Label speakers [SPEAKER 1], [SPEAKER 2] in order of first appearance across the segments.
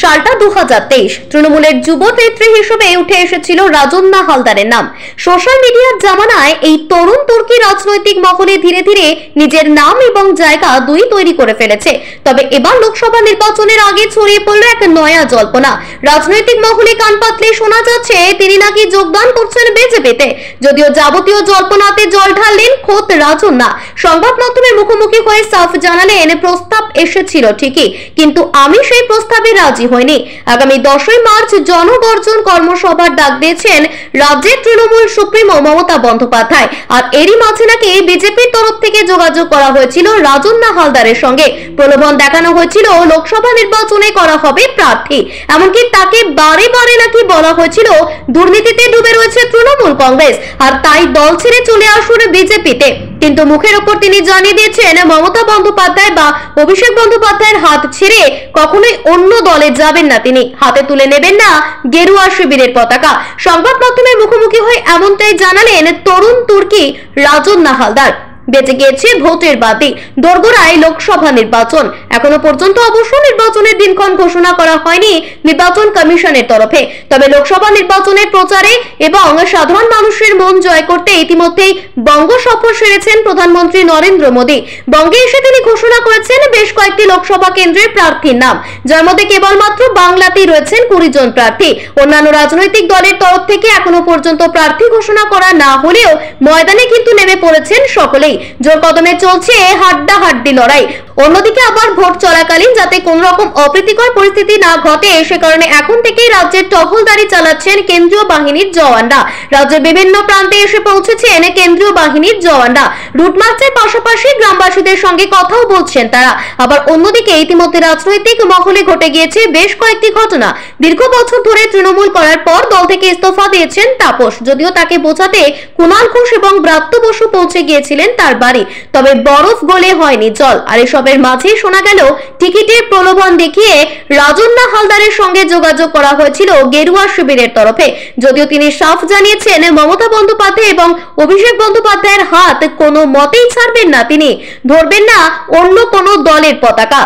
[SPEAKER 1] সালটা 2023। তৃণমূলের যুব নেত্রী হিসেবে উঠে এসেছিল রাজন্না হালদারের নাম। সোশ্যাল মিডিয়ার জামানায় এই তরুণ তুর্কি রাজনৈতিক মহলে ধীরে ধীরে নিজের নাম এবং জায়গা দুই তৈরি করে ফেলেছে। তবে এবার লোকসভা নির্বাচনের আগে ছড়িয়ে পড়ল এক নয়া জল্পনা। রাজনৈতিক মহলে কান পাতলে শোনা যাচ্ছে তিনি নাকি যোগদান করছেন বিজেপিতে। যদিও যাবতীয় জল্পনাতে জল ঢাললেন খোদ রাজন্না। সংবাদ মাধ্যমের মুখোমুখি হয়ে সাফ জানালেন, প্রস্তাব এসেছিল ঠিকই, কিন্তু আমি সেই প্রস্তাবে রাজি হইনি। আগামী 10ই মার্চ জনগর্জন কর্মসভার ডাক দিয়েছেন রাজ্যের তৃণমূল সুপ্রিমো মমতা বন্দ্যোপাধ্যায়। আর এরই মাঝে নাকি বিজেপির তরফ থেকে যোগাযোগ করা হয়েছিল রাজন্না হালদারের সঙ্গে। প্রলোভন দেখানো হয়েছিল লোকসভা নির্বাচনে করা হবে প্রার্থী। এমনকি তাকে বারে বারে নাকি বলা হয়েছিল দুর্নীতিতে ডুবে রয়েছে তৃণমূল কংগ্রেস, আর তাই দল ছেড়ে চলে আসুন বিজেপিতে। কিন্তু মুখের উপর তিনি জানিয়ে দিয়েছেন মমতা বন্দ্যোপাধ্যায় বা অভিষেক বন্দ্যোপাধ্যায়ের হাত ছেড়ে কখনোই অন্য দলে যাবেন না। তিনি হাতে তুলে নেবেন না গেরুয়া শিবিরের পতাকা। সংবাদ মাধ্যমের মুখোমুখি হয়ে এমনটাই জানালেন তরুণ তুর্কি রাজন্না হালদার। বেঁচে গিয়েছে ভোটের বাতি, দোরগোড়ায় লোকসভা নির্বাচন। এখনো পর্যন্ত অবশ্য নির্বাচনের দিনক্ষণ ঘোষণা করা হয়নি নির্বাচন কমিশনের তরফে। তবে লোকসভা নির্বাচনের প্রচারে এবং সাধারণ মানুষের মন জয় করতে ইতিমধ্যেই বঙ্গ সফর সেরেছেন প্রধানমন্ত্রী নরেন্দ্র মোদী। বঙ্গে এসে তিনি ঘোষণা করেছেন বেশ কয়েকটি লোকসভা কেন্দ্রের প্রার্থীর নাম, যার মধ্যে কেবলমাত্র বাংলাতেই রয়েছেন 20 জন প্রার্থী। অন্যান্য রাজনৈতিক দলের তরফ থেকে এখনো পর্যন্ত প্রার্থী ঘোষণা করা না হলেও ময়দানে কিন্তু নেমে পড়েছেন সকলেই। জোর কদমে চলছে হাড্ডাহাড্ডি লড়াই। অন্যদিকে আবার ভোট চলাকালীন যাতে কোন রকম অপ্রীতিকর পরিস্থিতি না ঘটে সে কারণে এখন থেকেই রাজ্যের টহলদারি চালাচ্ছেন কেন্দ্রীয় বাহিনীর জওয়ানরা। রাজ্যের বিভিন্ন প্রান্তে এসে পৌঁছেছেন কেন্দ্রীয় বাহিনীর জওয়ানরা। রুট মার্চের পাশাপাশি গ্রামবাসীদের সঙ্গে কথাও বলছেন তারা। আবার অন্যদিকে ইতিমধ্যে রাজনৈতিক মহলে ঘটে গিয়েছে বেশ কয়েকটি ঘটনা। দীর্ঘ বছর ধরে তৃণমূল করার পর দল থেকে ইস্তফা দিয়েছেন তাপস। যদিও তাকে বোঝাতে কুণাল ঘোষ এবং ব্রাত্য বসু পৌঁছে গিয়েছিলেন তার বাড়ি, তবে বরফ গলে হয়নি জল। আর এসবের মাঝে শোনা গেল টিকিটের প্রলোভন দেখিয়ে রাজন্না হালদারের সঙ্গে যোগাযোগ করা হয়েছিল গেরুয়া শিবিরের তরফে। যদিও তিনি সাফ জানিয়েছেন মমতা বন্দ্যোপাধ্যায় এবং অভিষেক বন্দ্যোপাধ্যায়ের হাত কোনো মতেই ছাড়বেন না, তিনি ধরবেন না অন্য কোনো দলের পতাকা।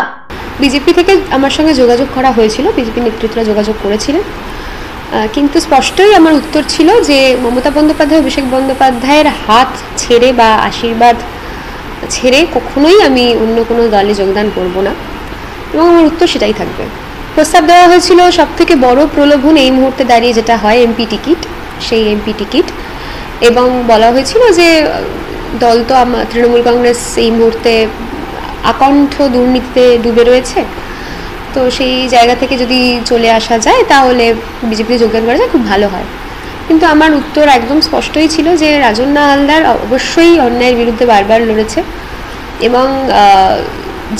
[SPEAKER 2] বিজেপি থেকে আমার সঙ্গে যোগাযোগ করা হয়েছিল, বিজেপি নেতৃত্বরা যোগাযোগ করেছিলেন, কিন্তু স্পষ্টই আমার উত্তর ছিল যে মমতা বন্দ্যোপাধ্যায় অভিষেক বন্দ্যোপাধ্যায়ের হাত ছেড়ে বা আশীর্বাদ ছেড়ে কখনোই আমি অন্য কোনো দলে যোগদান করব না, এবং আমার উত্তর সেটাই থাকবে। প্রস্তাব দেওয়া হয়েছিল সব থেকে বড় প্রলোভন এই মুহূর্তে দাঁড়িয়ে যেটা হয় এমপি টিকিট, সেই এমপি টিকিট, এবং বলা হয়েছিল যে দল তো তৃণমূল কংগ্রেস এই মুহূর্তে আকণ্ঠ দুর্নীতিতে ডুবে রয়েছে, তো সেই জায়গা থেকে যদি চলে আসা যায় তাহলে বিজেপিতে যোগদান করা যায়, খুব ভালো হয়। কিন্তু আমার উত্তর একদম স্পষ্টই ছিল যে রাজন্না হালদার অবশ্যই অন্যায়ের বিরুদ্ধে বারবার লড়েছে, এবং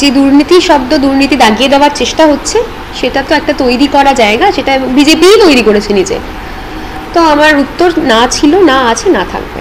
[SPEAKER 2] যে দুর্নীতি দাগিয়ে দেওয়ার চেষ্টা হচ্ছে সেটা তো একটা তৈরি করা জায়গা, সেটা বিজেপিই তৈরি করেছে নিজে। তো আমার উত্তর না ছিল, না আছে, না থাকবে।